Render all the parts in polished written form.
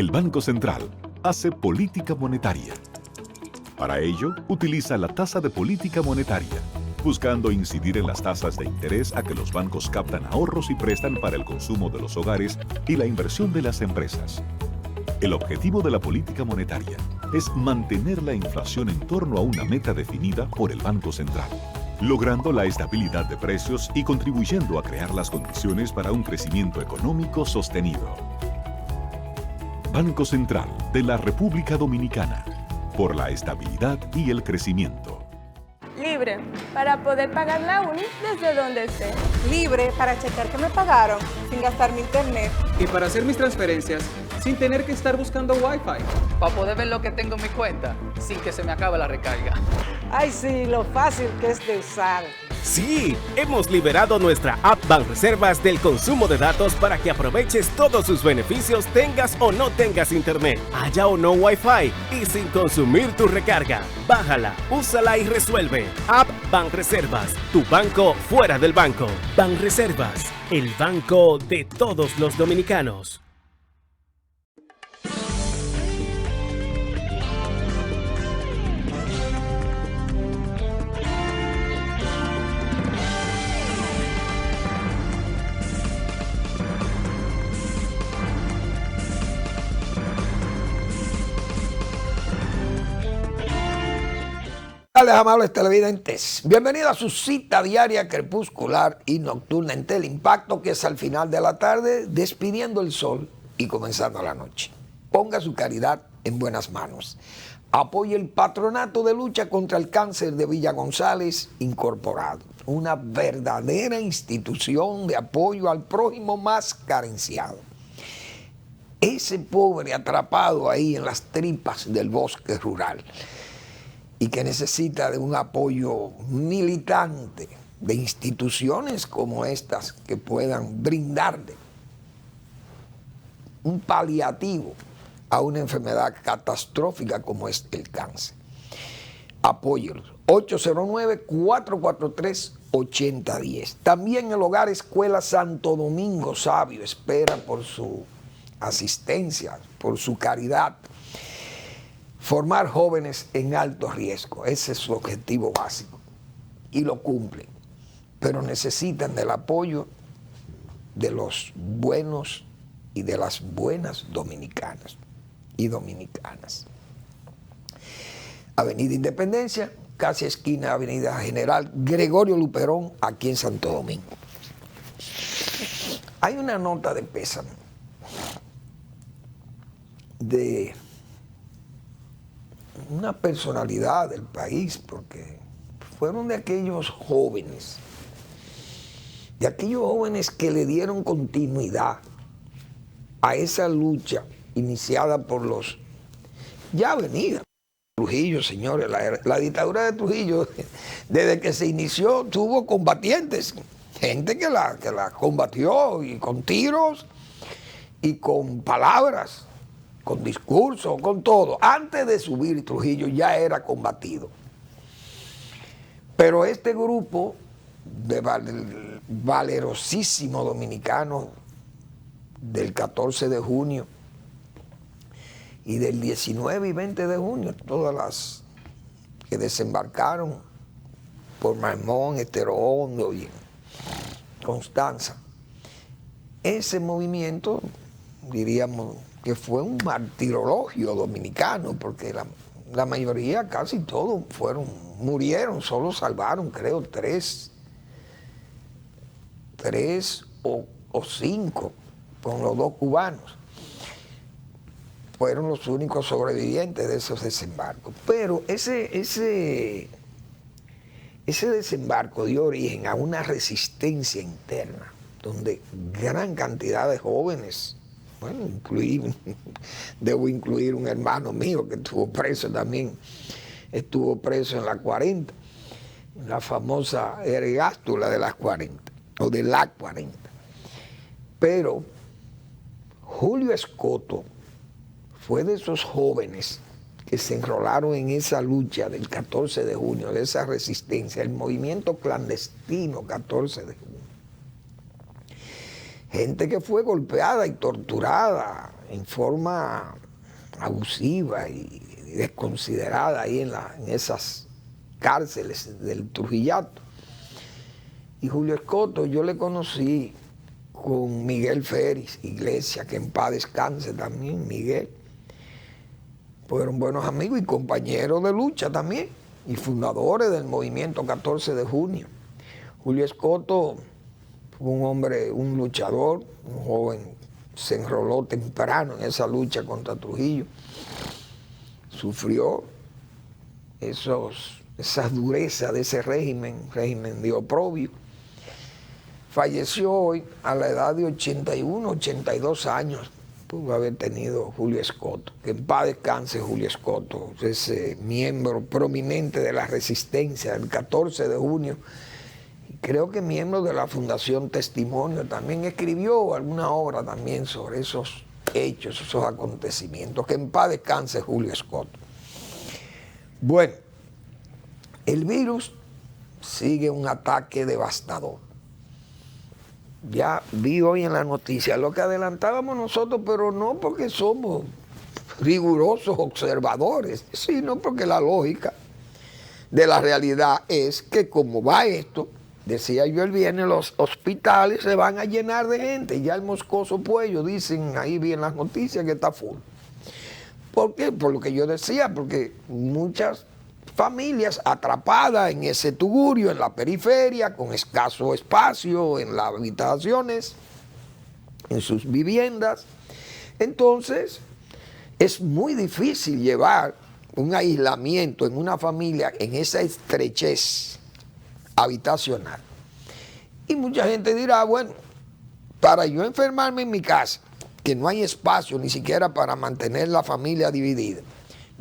El Banco Central hace política monetaria. Para ello, utiliza la tasa de política monetaria, buscando incidir en las tasas de interés a que los bancos captan ahorros y prestan para el consumo de los hogares y la inversión de las empresas. El objetivo de la política monetaria es mantener la inflación en torno a una meta definida por el Banco Central, logrando la estabilidad de precios y contribuyendo a crear las condiciones para un crecimiento económico sostenido. Banco Central de la República Dominicana, por la estabilidad y el crecimiento. Libre, para poder pagar la uni desde donde esté. Libre para checar que me pagaron sin gastar mi internet. Y para hacer mis transferencias sin tener que estar buscando Wi-Fi. Para poder ver lo que tengo en mi cuenta sin que se me acabe la recarga. Ay, sí, lo fácil que es de usar. Sí, hemos liberado nuestra app Banreservas del consumo de datos para que aproveches todos sus beneficios tengas o no tengas internet, haya o no Wi-Fi y sin consumir tu recarga. Bájala, úsala y resuelve. App Banreservas, tu banco fuera del banco. Banreservas, el banco de todos los dominicanos. Amables televidentes, bienvenidos a su cita diaria crepuscular y nocturna en Teleimpacto, que es al final de la tarde, despidiendo el sol y comenzando la noche. Ponga su caridad en buenas manos. Apoye el Patronato de Lucha contra el Cáncer de Villa González Incorporado, una verdadera institución de apoyo al prójimo más carenciado. Ese pobre atrapado ahí en las tripas del bosque rural, y que necesita de un apoyo militante de instituciones como estas que puedan brindarle un paliativo a una enfermedad catastrófica como es el cáncer. Apóyelos. 809-443-8010. También el Hogar Escuela Santo Domingo Sabio espera por su asistencia, por su caridad. Formar jóvenes en alto riesgo, ese es su objetivo básico y lo cumplen, pero necesitan del apoyo de los buenos y de las buenas dominicanas y dominicanas. Avenida Independencia, casi esquina Avenida General Gregorio Luperón, aquí en Santo Domingo. Hay una nota de pésame de una personalidad del país, porque fueron de aquellos jóvenes que le dieron continuidad a esa lucha iniciada por los ya venida. Trujillo, señores, la dictadura de Trujillo, desde que se inició, tuvo combatientes, gente que la combatió, y con tiros y con palabras, con discurso, con todo. Antes de subir Trujillo ya era combatido. Pero este grupo de valerosísimos dominicanos del 14 de junio y del 19 y 20 de junio, todas las que desembarcaron por Maimón, Estero Hondo y Constanza, ese movimiento, diríamos, que fue un martirologio dominicano, porque la mayoría, casi todos, murieron, solo salvaron, creo, tres o cinco, con los dos cubanos. Fueron los únicos sobrevivientes de esos desembarcos. Pero ese desembarco dio origen a una resistencia interna, donde gran cantidad de jóvenes, bueno, debo incluir un hermano mío que estuvo preso también, estuvo preso en la 40, la famosa ergástula de las 40, o de la 40. Pero Julio Escoto fue de esos jóvenes que se enrolaron en esa lucha del 14 de junio, de esa resistencia, el movimiento clandestino 14 de junio. Gente que fue golpeada y torturada en forma abusiva y desconsiderada ahí en esas cárceles del Trujillato. Y Julio Escoto yo le conocí con Miguel Félix Iglesias, que en paz descanse también, Miguel. Fueron buenos amigos y compañeros de lucha también, y fundadores del movimiento 14 de junio. Julio Escoto fue un hombre, un luchador, un joven, se enroló temprano en esa lucha contra Trujillo. Sufrió esas durezas de ese régimen de oprobio. Falleció hoy a la edad de 81, 82 años, pudo haber tenido Julio Escoto. Que en paz descanse Julio Escoto, ese miembro prominente de la resistencia del 14 de junio, y creo que miembro de la Fundación Testimonio, también escribió alguna obra también sobre esos hechos, esos acontecimientos. Que en paz descanse Julio Escoto. Bueno, el virus sigue un ataque devastador. Ya vi hoy en la noticia lo que adelantábamos nosotros, pero no porque somos rigurosos observadores, sino porque la lógica de la realidad es que como va esto, decía yo el viernes, los hospitales se van a llenar de gente. Ya el Moscoso Puello, dicen, ahí vi en las noticias que está full. ¿Por qué? Por lo que yo decía, porque muchas familias atrapadas en ese tugurio, en la periferia, con escaso espacio en las habitaciones, en sus viviendas. Entonces, es muy difícil llevar un aislamiento en una familia en esa estrechez habitacional. Y mucha gente dirá, bueno, para yo enfermarme en mi casa, que no hay espacio ni siquiera para mantener la familia dividida,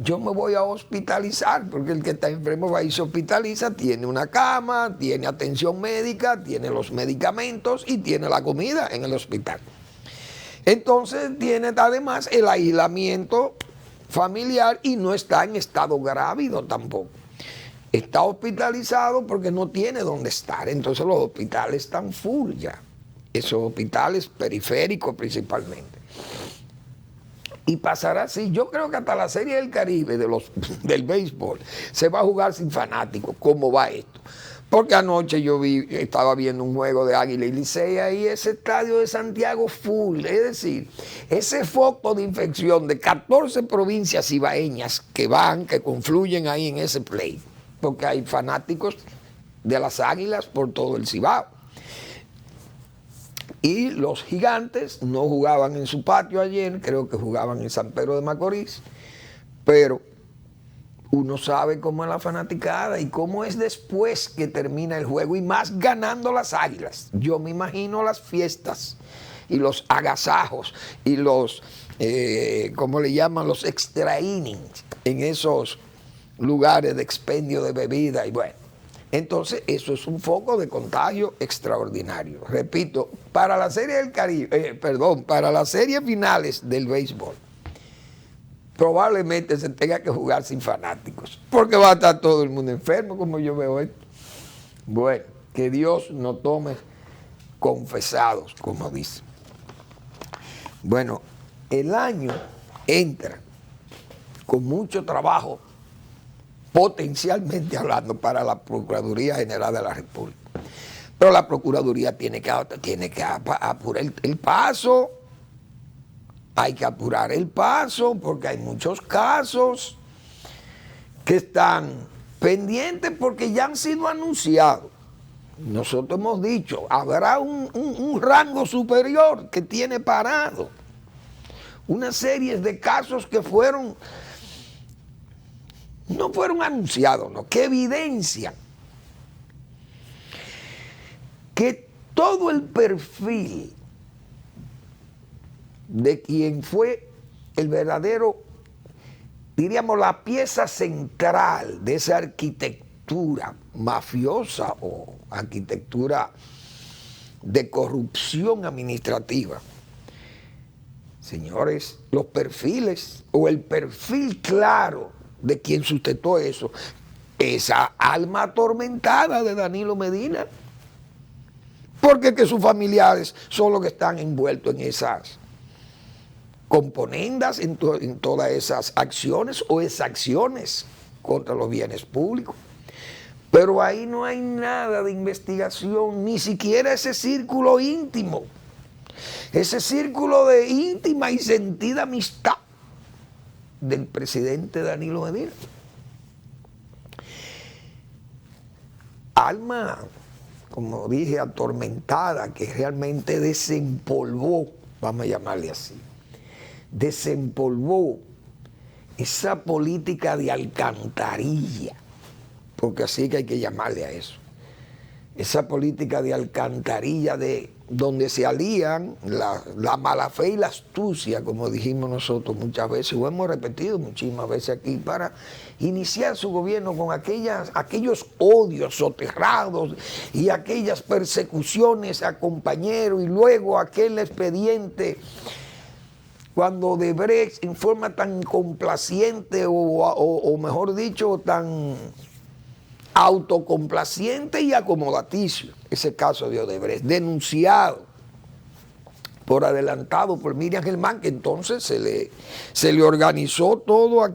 yo me voy a hospitalizar, porque el que está enfermo va y se hospitaliza, tiene una cama, tiene atención médica, tiene los medicamentos y tiene la comida en el hospital. Entonces tiene además el aislamiento familiar y no está en estado grávido tampoco. Está hospitalizado porque no tiene dónde estar. Entonces los hospitales están full ya. Esos hospitales periféricos principalmente. Y pasará así. Yo creo que hasta la Serie del Caribe del béisbol se va a jugar sin fanáticos. ¿Cómo va esto? Porque anoche yo estaba viendo un juego de Águila y Licey ahí, ese estadio de Santiago full. Es decir, ese foco de infección de 14 provincias ibaeñas que confluyen ahí en ese play. Porque hay fanáticos de las Águilas por todo el Cibao. Y los Gigantes no jugaban en su patio ayer, creo que jugaban en San Pedro de Macorís, pero uno sabe cómo es la fanaticada y cómo es después que termina el juego, y más ganando las Águilas. Yo me imagino las fiestas y los agasajos y los, ¿cómo le llaman? Los extra innings en esos lugares de expendio de bebida y bueno. Entonces, eso es un foco de contagio extraordinario. Repito, para la Serie del Caribe, para las series finales del béisbol, probablemente se tenga que jugar sin fanáticos, porque va a estar todo el mundo enfermo, como yo veo esto. Bueno, que Dios nos tome confesados, como dice. Bueno, el año entra con mucho trabajo, potencialmente hablando, para la Procuraduría General de la República. Pero la Procuraduría tiene que apurar el paso. Hay que apurar el paso porque hay muchos casos que están pendientes porque ya han sido anunciados. Nosotros hemos dicho, habrá un rango superior que tiene parado una serie de casos que no fueron anunciados, ¿no? Que evidencian que todo el perfil de quien fue el verdadero, diríamos, la pieza central de esa arquitectura mafiosa o arquitectura de corrupción administrativa. Señores, los perfiles o el perfil claro de quien sustentó eso, esa alma atormentada de Danilo Medina, porque que sus familiares son los que están envueltos componendas en todas esas acciones o exacciones contra los bienes públicos. Pero ahí no hay nada de investigación, ni siquiera ese círculo íntimo, ese círculo de íntima y sentida amistad del presidente Danilo Medina. Alma, como dije, atormentada, que realmente desempolvó, vamos a llamarle así, desempolvó esa política de alcantarilla, porque así que hay que llamarle a eso, esa política de alcantarilla de donde se alían la mala fe y la astucia, como dijimos nosotros muchas veces, o hemos repetido muchísimas veces aquí, para iniciar su gobierno con aquellos odios soterrados y aquellas persecuciones a compañeros, y luego aquel expediente cuando Odebrecht en forma tan complaciente o mejor dicho tan autocomplaciente y acomodaticio, ese caso de Odebrecht, denunciado por adelantado por Miriam Germán, que entonces se le organizó todo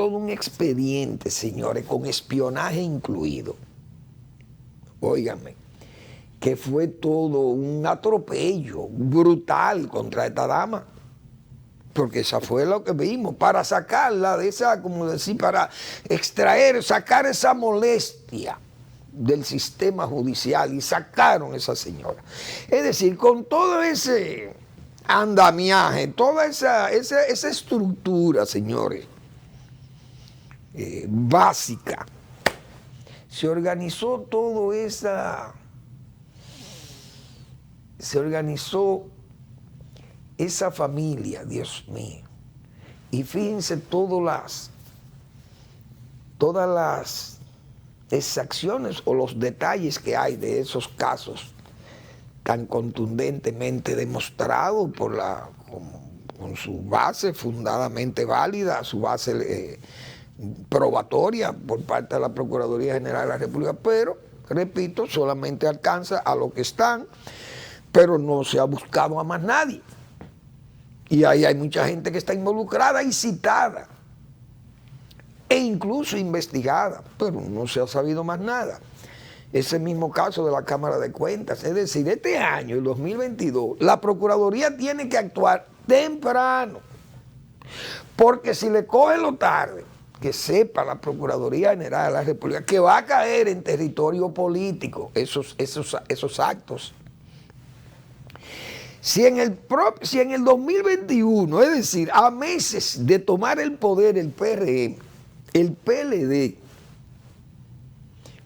un expediente, señores, con espionaje incluido. Óigame, que fue todo un atropello brutal contra esta dama. Porque esa fue lo que vimos, para sacarla de esa, como decir, para sacar esa molestia del sistema judicial, y sacaron a esa señora. Es decir, con todo ese andamiaje, toda esa estructura, señores, básica, se organizó esa familia, Dios mío. Y fíjense todas las exacciones o los detalles que hay de esos casos tan contundentemente demostrados con su base fundadamente válida, su base probatoria por parte de la Procuraduría General de la República, pero, repito, solamente alcanza a lo que están, pero no se ha buscado a más nadie. Y ahí hay mucha gente que está involucrada y citada, e incluso investigada, pero no se ha sabido más nada. Ese mismo caso de la Cámara de Cuentas, es decir, este año, el 2022, la Procuraduría tiene que actuar temprano, porque si le coge lo tarde, que sepa la Procuraduría General de la República que va a caer en territorio político esos actos. Si en el 2021, es decir, a meses de tomar el poder el PRM, el PLD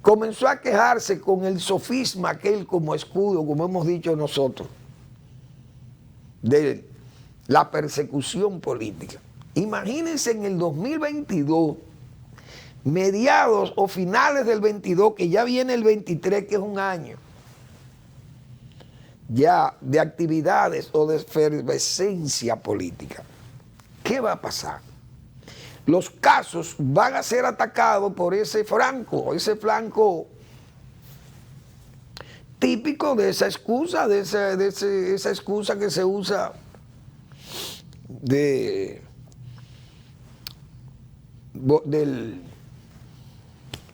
comenzó a quejarse con el sofisma aquel como escudo, como hemos dicho nosotros, de la persecución política. Imagínense en el 2022, mediados o finales del 22, que ya viene el 23, que es un año ya de actividades o de efervescencia política. ¿Qué va a pasar? Los casos van a ser atacados por ese flanco típico de esa excusa, esa excusa que se usa de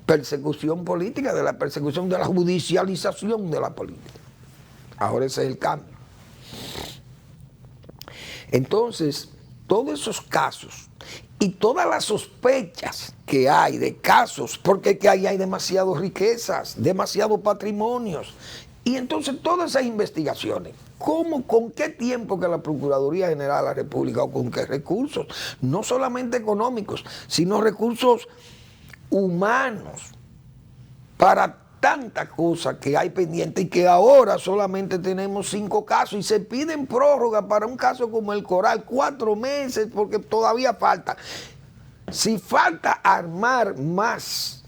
persecución política, de la persecución, de la judicialización de la política. Ahora ese es el cambio. Entonces, todos esos casos y todas las sospechas que hay de casos, porque que ahí hay demasiadas riquezas, demasiados patrimonios, y entonces todas esas investigaciones, ¿cómo, con qué tiempo que la Procuraduría General de la República, o con qué recursos? No solamente económicos, sino recursos humanos para tanta cosa que hay pendiente, y que ahora solamente tenemos 5 casos y se piden prórroga para un caso como el Coral, 4 meses, porque todavía falta. Si falta armar más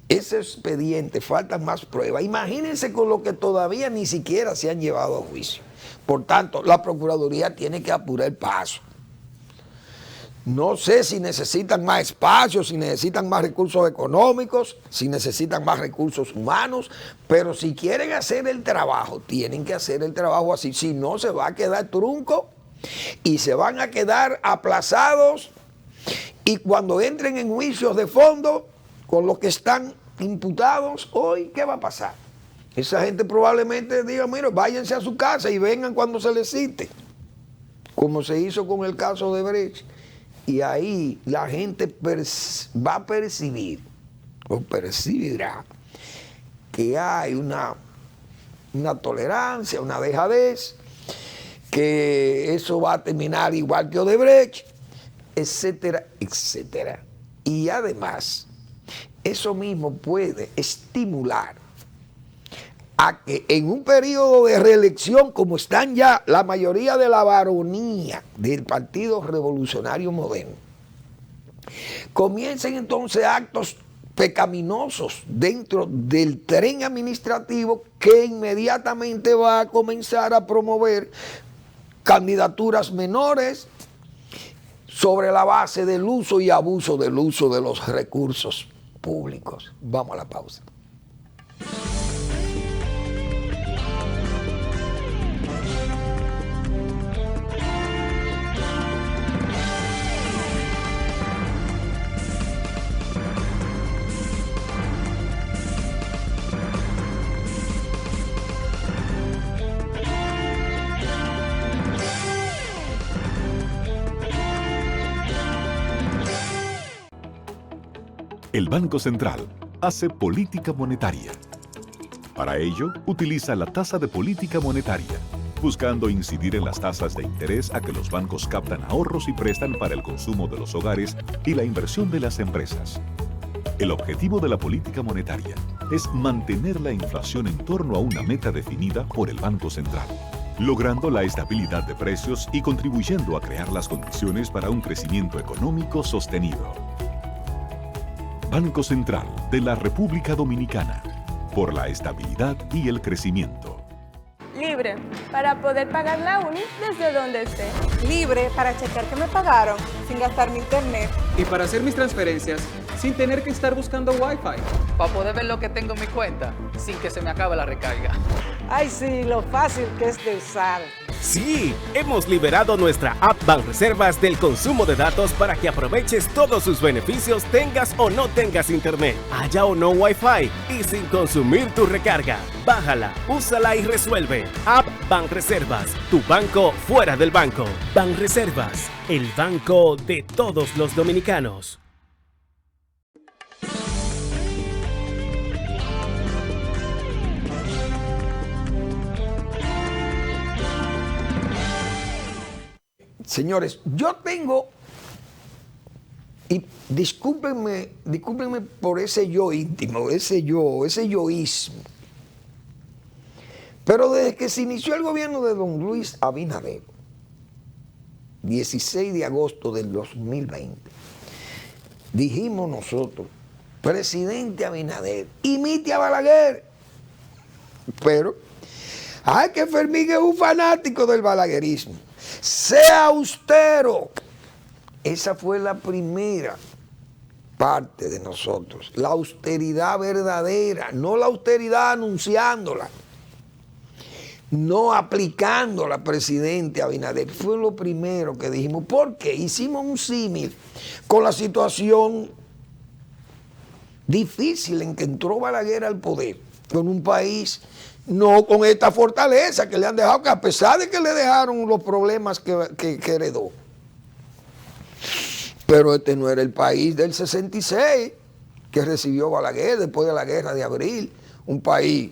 ese expediente, faltan más pruebas. Imagínense con lo que todavía ni siquiera se han llevado a juicio. Por tanto, la Procuraduría tiene que apurar el paso. No sé si necesitan más espacio, si necesitan más recursos económicos, si necesitan más recursos humanos, pero si quieren hacer el trabajo, tienen que hacer el trabajo así. Si no, se va a quedar trunco y se van a quedar aplazados. Y cuando entren en juicios de fondo con los que están imputados hoy, ¿qué va a pasar? Esa gente probablemente diga, mira, váyanse a su casa y vengan cuando se les cite, como se hizo con el caso de Brecht. Y ahí la gente va a percibir, o percibirá, que hay una tolerancia, una dejadez, que eso va a terminar igual que Odebrecht, etcétera, etcétera. Y además, eso mismo puede estimular a que en un periodo de reelección, como están ya la mayoría de la baronía del Partido Revolucionario Moderno, comiencen entonces actos pecaminosos dentro del tren administrativo que inmediatamente va a comenzar a promover candidaturas menores sobre la base del uso y abuso del uso de los recursos públicos. Vamos a la pausa. El Banco Central hace política monetaria. Para ello, utiliza la tasa de política monetaria, buscando incidir en las tasas de interés a que los bancos captan ahorros y prestan para el consumo de los hogares y la inversión de las empresas. El objetivo de la política monetaria es mantener la inflación en torno a una meta definida por el Banco Central, logrando la estabilidad de precios y contribuyendo a crear las condiciones para un crecimiento económico sostenido. Banco Central de la República Dominicana, por la estabilidad y el crecimiento. Libre, para poder pagar la uni desde donde esté. Libre para checar que me pagaron sin gastar mi internet. Y para hacer mis transferencias sin tener que estar buscando Wi-Fi. Para poder ver lo que tengo en mi cuenta sin que se me acabe la recarga. Ay, sí, lo fácil que es de usar. Sí, hemos liberado nuestra app Banreservas del consumo de datos para que aproveches todos sus beneficios tengas o no tengas internet, haya o no Wi-Fi y sin consumir tu recarga. Bájala, úsala y resuelve. App Banreservas, tu banco fuera del banco. Banreservas, el banco de todos los dominicanos. Señores, yo tengo, y discúlpenme por ese yo íntimo, ese yoísmo, pero desde que se inició el gobierno de don Luis Abinader, 16 de agosto del 2020, dijimos nosotros, presidente Abinader, imite a Balaguer, pero hay que Fermín es un fanático del balaguerismo. Sea austero. Esa fue la primera parte de nosotros. La austeridad verdadera, no la austeridad anunciándola, no aplicándola, presidente Abinader. Fue lo primero que dijimos. Porque hicimos un símil con la situación difícil en que entró Balaguer al poder, con un país no con esta fortaleza que le han dejado, que a pesar de que le dejaron los problemas que heredó. Pero este no era el país del 66 que recibió Balaguer después de la guerra de abril. Un país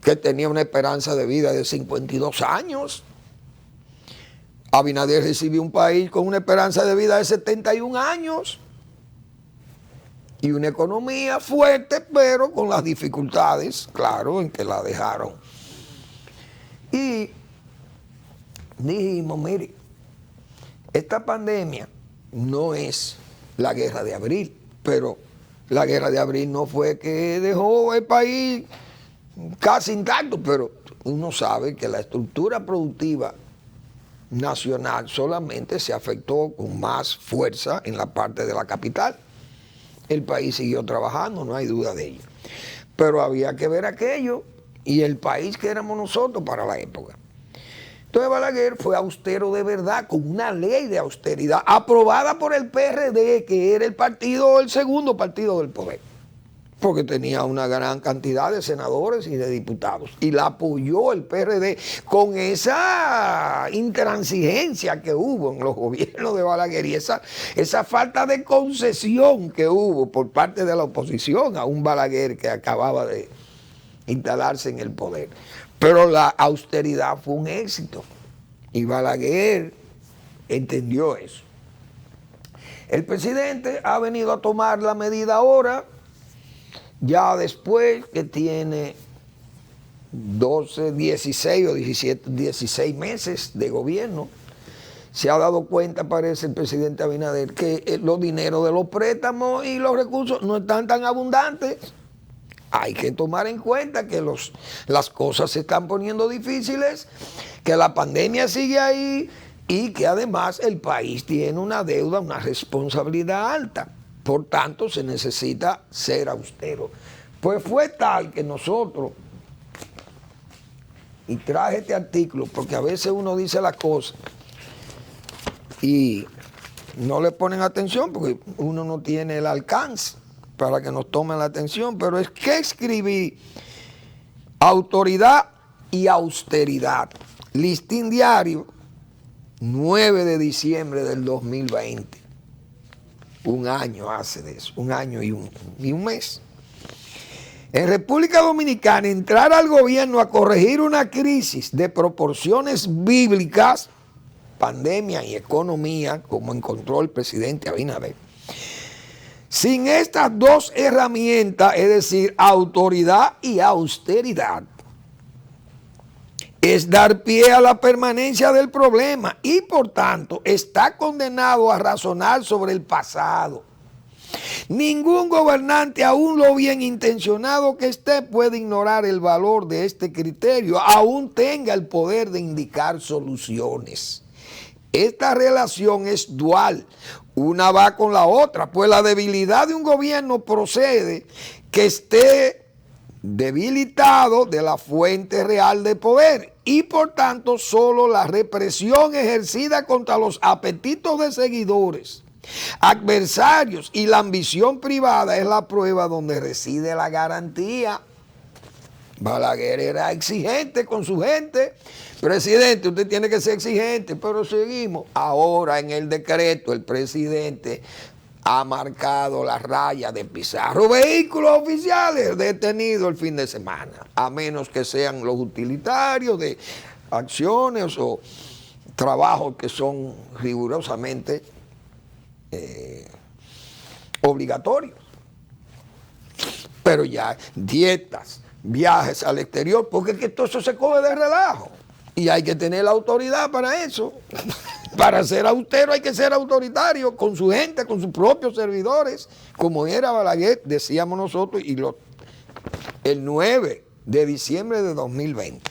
que tenía una esperanza de vida de 52 años. Abinader recibió un país con una esperanza de vida de 71 años. Y una economía fuerte, pero con las dificultades, claro, en que la dejaron. Y dijimos, mire, esta pandemia no es la guerra de abril, pero la guerra de abril no fue que dejó el país casi intacto, pero uno sabe que la estructura productiva nacional solamente se afectó con más fuerza en la parte de la capital. El país siguió trabajando, no hay duda de ello. Pero había que ver aquello y el país que éramos nosotros para la época. Entonces Balaguer fue austero de verdad, con una ley de austeridad aprobada por el PRD, que era el segundo partido del poder, porque tenía una gran cantidad de senadores y de diputados, y la apoyó el PRD con esa intransigencia que hubo en los gobiernos de Balaguer y esa falta de concesión que hubo por parte de la oposición a un Balaguer que acababa de instalarse en el poder. Pero la austeridad fue un éxito y Balaguer entendió eso. El presidente ha venido a tomar la medida ahora, ya después que tiene 16 o 16 meses de gobierno. Se ha dado cuenta, parece el presidente Abinader, que los dineros de los préstamos y los recursos no están tan abundantes. Hay que tomar en cuenta que las cosas se están poniendo difíciles, que la pandemia sigue ahí y que además el país tiene una deuda, una responsabilidad alta. Por tanto, se necesita ser austero. Pues fue tal que nosotros, y traje este artículo porque a veces uno dice las cosas y no le ponen atención porque uno no tiene el alcance para que nos tomen la atención, pero es que escribí autoridad y austeridad. Listín Diario, 9 de diciembre del 2020. Un año hace de eso, un año y un mes. En República Dominicana, entrar al gobierno a corregir una crisis de proporciones bíblicas, pandemia y economía, como encontró el presidente Abinader, sin estas dos herramientas, es decir, autoridad y austeridad, es dar pie a la permanencia del problema y por tanto está condenado a razonar sobre el pasado. Ningún gobernante, aún lo bien intencionado que esté, puede ignorar el valor de este criterio, aún tenga el poder de indicar soluciones. Esta relación es dual, una va con la otra, pues la debilidad de un gobierno procede que esté debilitado de la fuente real de poder y por tanto solo la represión ejercida contra los apetitos de seguidores, adversarios y la ambición privada es la prueba donde reside la garantía. Balaguer era exigente con su gente. Presidente, usted tiene que ser exigente, pero seguimos. Ahora en el decreto el presidente ha marcado la raya de Pizarro. Vehículos oficiales detenidos el fin de semana, a menos que sean los utilitarios de acciones o trabajos que son rigurosamente obligatorios. Pero ya dietas, viajes al exterior, porque es que todo eso se coge de relajo. Y hay que tener la autoridad para eso. Para ser austero hay que ser autoritario con su gente, con sus propios servidores, como era Balaguer, decíamos nosotros, y el 9 de diciembre de 2020.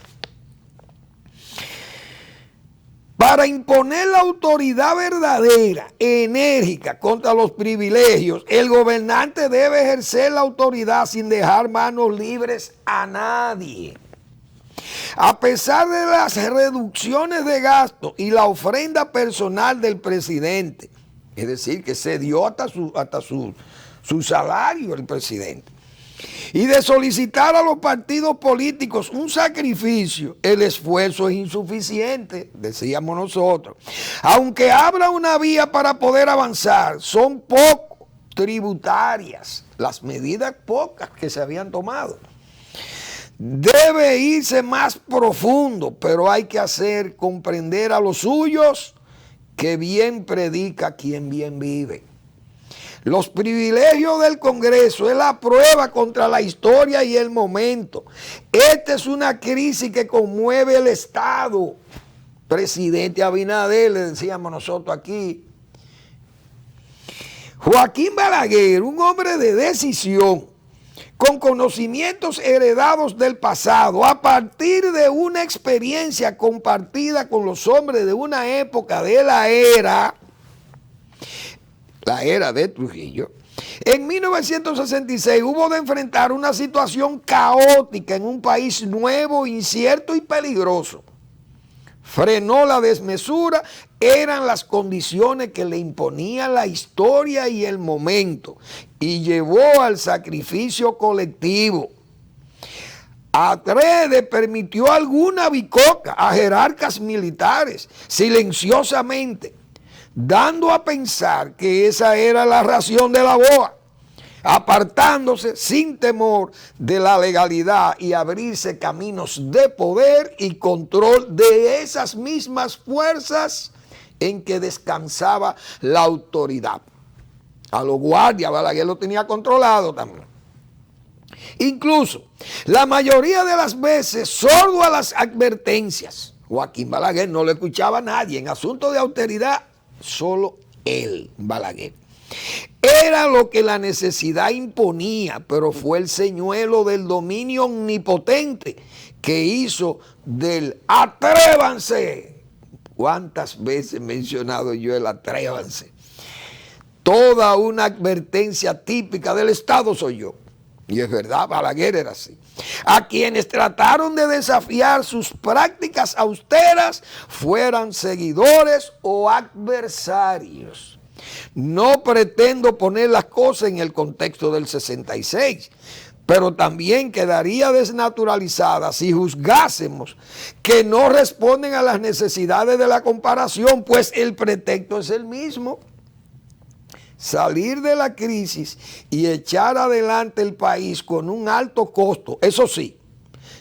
Para imponer la autoridad verdadera, enérgica, contra los privilegios, el gobernante debe ejercer la autoridad sin dejar manos libres a nadie. A pesar de las reducciones de gasto y la ofrenda personal del presidente, es decir, que se dio hasta su salario el presidente, y de solicitar a los partidos políticos un sacrificio, el esfuerzo es insuficiente, decíamos nosotros. Aunque abra una vía para poder avanzar, son poco tributarias las medidas pocas que se habían tomado. Debe irse más profundo, pero hay que hacer comprender a los suyos que bien predica quien bien vive. Los privilegios del Congreso es la prueba contra la historia y el momento. Esta es una crisis que conmueve el Estado. Presidente Abinader, le decíamos nosotros aquí. Joaquín Balaguer, un hombre de decisión, con conocimientos heredados del pasado, a partir de una experiencia compartida con los hombres de una época de la era de Trujillo. En 1966 hubo de enfrentar una situación caótica en un país nuevo, incierto y peligroso. Frenó la desmesura, eran las condiciones que le imponía la historia y el momento, y llevó al sacrificio colectivo. Atrede permitió alguna bicoca a jerarcas militares, silenciosamente, dando a pensar que esa era la ración de la boa, apartándose sin temor de la legalidad y abrirse caminos de poder y control de esas mismas fuerzas en que descansaba la autoridad. A los guardias Balaguer lo tenía controlado también. Incluso, la mayoría de las veces, sordo a las advertencias, Joaquín Balaguer no le escuchaba a nadie en asuntos de austeridad, solo él, Balaguer. Era lo que la necesidad imponía, pero fue el señuelo del dominio omnipotente que hizo del atrévanse. ¿Cuántas veces he mencionado yo el atrévanse? Toda una advertencia típica del Estado soy yo. Y es verdad, Balaguer era así. A quienes trataron de desafiar sus prácticas austeras, fueran seguidores o adversarios. No pretendo poner las cosas en el contexto del 66, pero también quedaría desnaturalizada si juzgásemos que no responden a las necesidades de la comparación, pues el pretexto es el mismo. Salir de la crisis y echar adelante el país con un alto costo, eso sí,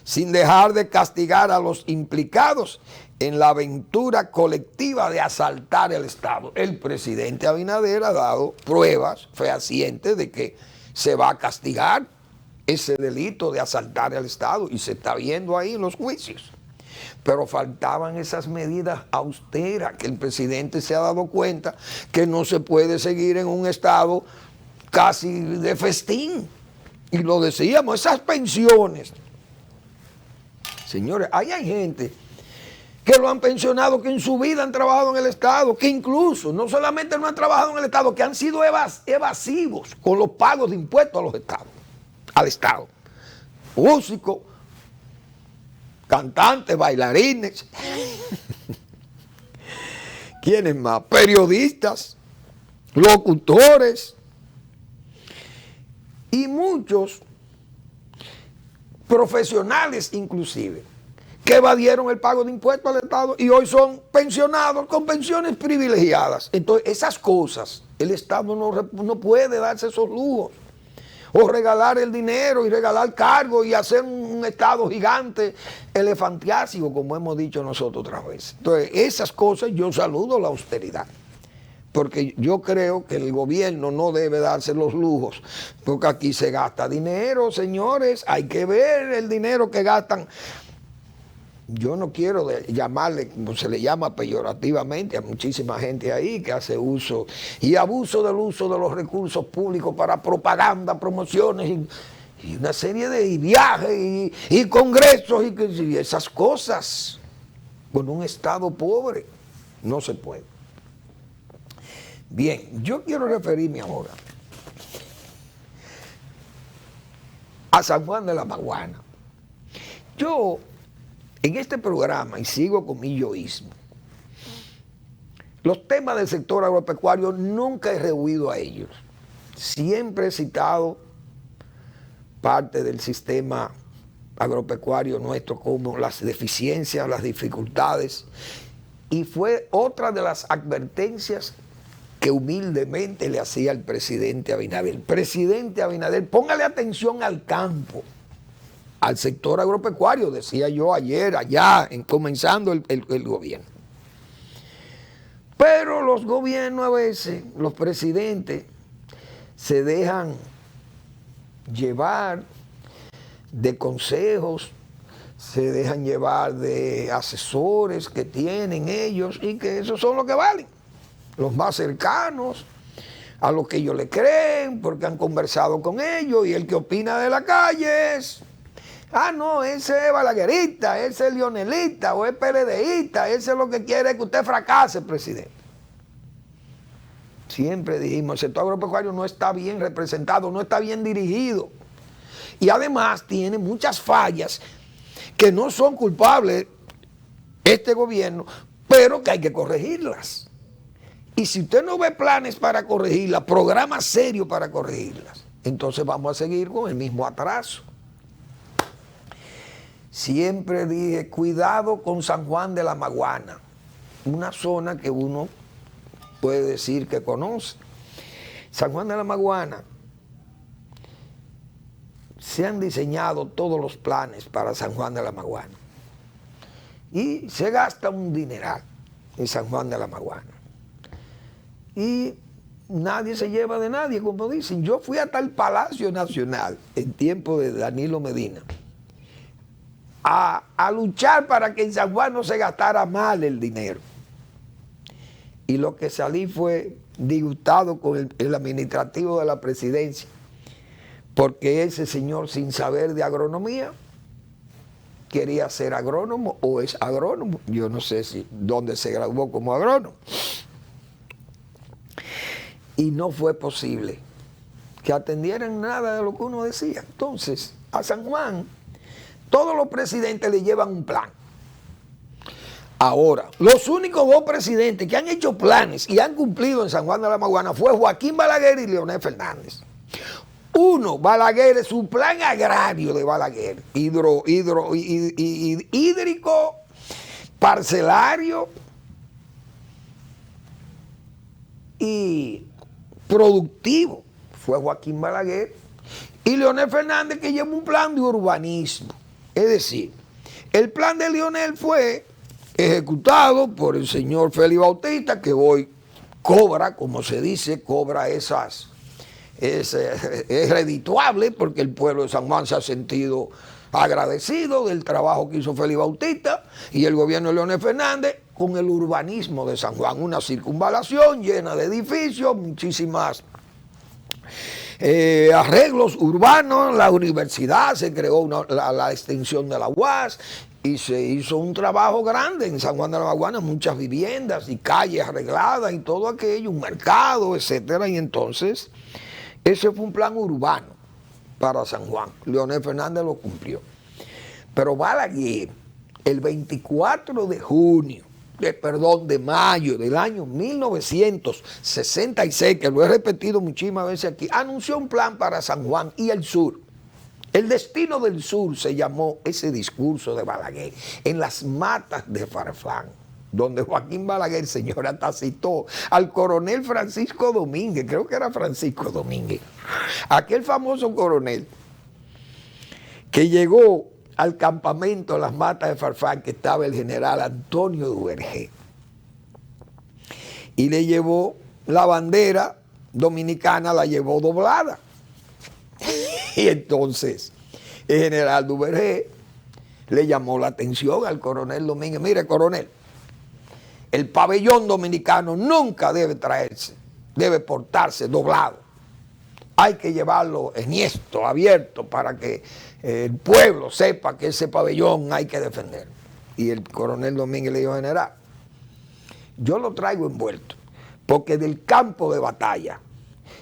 sin dejar de castigar a los implicados en la aventura colectiva de asaltar el Estado. El presidente Abinader ha dado pruebas fehacientes de que se va a castigar ese delito de asaltar el Estado y se está viendo ahí en los juicios. Pero faltaban esas medidas austeras que el presidente se ha dado cuenta que no se puede seguir en un estado casi de festín. Y lo decíamos, esas pensiones. Señores, ahí hay gente que lo han pensionado, que en su vida han trabajado en el Estado, que incluso no solamente no han trabajado en el Estado, que han sido evasivos con los pagos de impuestos a los estados, al Estado. Músicos, cantantes, bailarines, ¿quiénes más? Periodistas, locutores y muchos profesionales inclusive, que evadieron el pago de impuestos al Estado y hoy son pensionados con pensiones privilegiadas. Entonces, esas cosas, el Estado no puede darse esos lujos. O regalar el dinero y regalar cargos y hacer un Estado gigante, elefantiásico, como hemos dicho nosotros otra vez. Entonces, esas cosas yo saludo la austeridad. Porque yo creo que el gobierno no debe darse los lujos. Porque aquí se gasta dinero, señores. Hay que ver el dinero que gastan. Yo no quiero llamarle, como se le llama peyorativamente a muchísima gente ahí que hace uso y abuso del uso de los recursos públicos para propaganda, promociones y una serie de viajes y congresos y esas cosas. Con un Estado pobre no se puede. Bien, yo quiero referirme ahora a San Juan de la Maguana. Yo, en este programa, y sigo con mi yoísmo, los temas del sector agropecuario nunca he rehuido a ellos. Siempre he citado parte del sistema agropecuario nuestro como las deficiencias, las dificultades, y fue otra de las advertencias que humildemente le hacía al presidente Abinader. Presidente Abinader, póngale atención al campo, al sector agropecuario, decía yo ayer, allá, comenzando el gobierno. Pero los gobiernos a veces, los presidentes, se dejan llevar de consejos, se dejan llevar de asesores que tienen ellos y que esos son los que valen, los más cercanos, a lo que ellos le creen, porque han conversado con ellos, y el que opina de la calle es, no, ese es balaguerista, ese es lionelista, o es PLDista, ese es lo que quiere que usted fracase, presidente. Siempre dijimos, el sector agropecuario no está bien representado, no está bien dirigido. Y además tiene muchas fallas que no son culpables este gobierno, pero que hay que corregirlas. Y si usted no ve planes para corregirlas, programas serios para corregirlas, entonces vamos a seguir con el mismo atraso. Siempre dije, cuidado con San Juan de la Maguana, una zona que uno puede decir que conoce. San Juan de la Maguana, se han diseñado todos los planes para San Juan de la Maguana y se gasta un dineral en San Juan de la Maguana y nadie se lleva de nadie, como dicen. Yo fui hasta el Palacio Nacional en tiempo de Danilo Medina a luchar para que en San Juan no se gastara mal el dinero, y lo que salí fue disgustado con el administrativo de la presidencia, porque ese señor, sin saber de agronomía, quería ser agrónomo o es agrónomo. Yo no sé dónde se graduó como agrónomo. Y no fue posible que atendieran nada de lo que uno decía. Entonces, a San Juan, todos los presidentes le llevan un plan. Ahora, los únicos dos presidentes que han hecho planes y han cumplido en San Juan de la Maguana fue Joaquín Balaguer y Leonel Fernández. Uno, Balaguer, su plan agrario de Balaguer, hídrico, parcelario y productivo, fue Joaquín Balaguer, y Leonel Fernández, que lleva un plan de urbanismo. Es decir, el plan de Leonel fue ejecutado por el señor Félix Bautista, que hoy cobra, como se dice, cobra esas... Es redituable, porque el pueblo de San Juan se ha sentido agradecido del trabajo que hizo Félix Bautista y el gobierno de Leonel Fernández con el urbanismo de San Juan, una circunvalación llena de edificios, muchísimas arreglos urbanos, la universidad, se creó la extensión de la UAS y se hizo un trabajo grande en San Juan de la Maguana, muchas viviendas y calles arregladas y todo aquello, un mercado, etcétera. Y entonces ese fue un plan urbano para San Juan. Leonel Fernández lo cumplió. Pero Balaguer, el 24 de mayo del año 1966, que lo he repetido muchísimas veces aquí, anunció un plan para San Juan y el sur. El destino del sur se llamó ese discurso de Balaguer, en las matas de Farfán, donde Joaquín Balaguer, señora, hasta citó al coronel Francisco Domínguez, creo que era Francisco Domínguez, aquel famoso coronel que llegó al campamento de las matas de Farfán, que estaba el general Antonio Duvergé, y le llevó la bandera dominicana, la llevó doblada. Y entonces el general Duvergé le llamó la atención al coronel Domínguez. Mire, coronel, el pabellón dominicano nunca debe traerse, debe portarse doblado. Hay que llevarlo enhiesto, abierto, para que el pueblo sepa que ese pabellón hay que defender. Y el coronel Domínguez le dijo, general, yo lo traigo envuelto, porque del campo de batalla,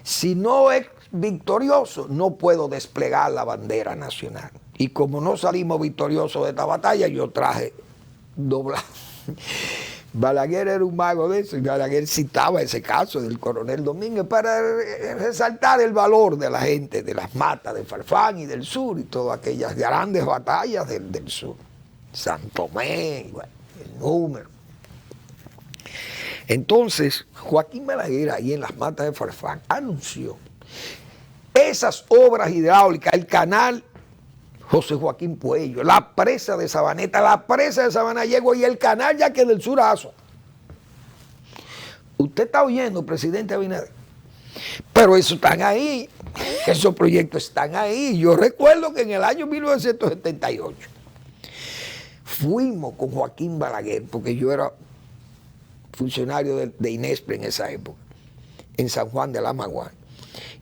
si no es victorioso, no puedo desplegar la bandera nacional. Y como no salimos victoriosos de esta batalla, yo traje doblado. Balaguer era un mago de eso, y Balaguer citaba ese caso del coronel Domínguez para resaltar el valor de la gente de las matas de Farfán y del sur y todas aquellas grandes batallas del sur. San Tomé, bueno, el número. Entonces, Joaquín Balaguer, ahí en las matas de Farfán, anunció esas obras hidráulicas, el canal José Joaquín Puello, la presa de Sabaneta, la presa de Sabanayegua y el canal Yaque del Surazo. Usted está oyendo, presidente Abinader, pero eso están ahí, esos proyectos están ahí. Yo recuerdo que en el año 1978 fuimos con Joaquín Balaguer, porque yo era funcionario de Inespre en esa época, en San Juan de la Maguana.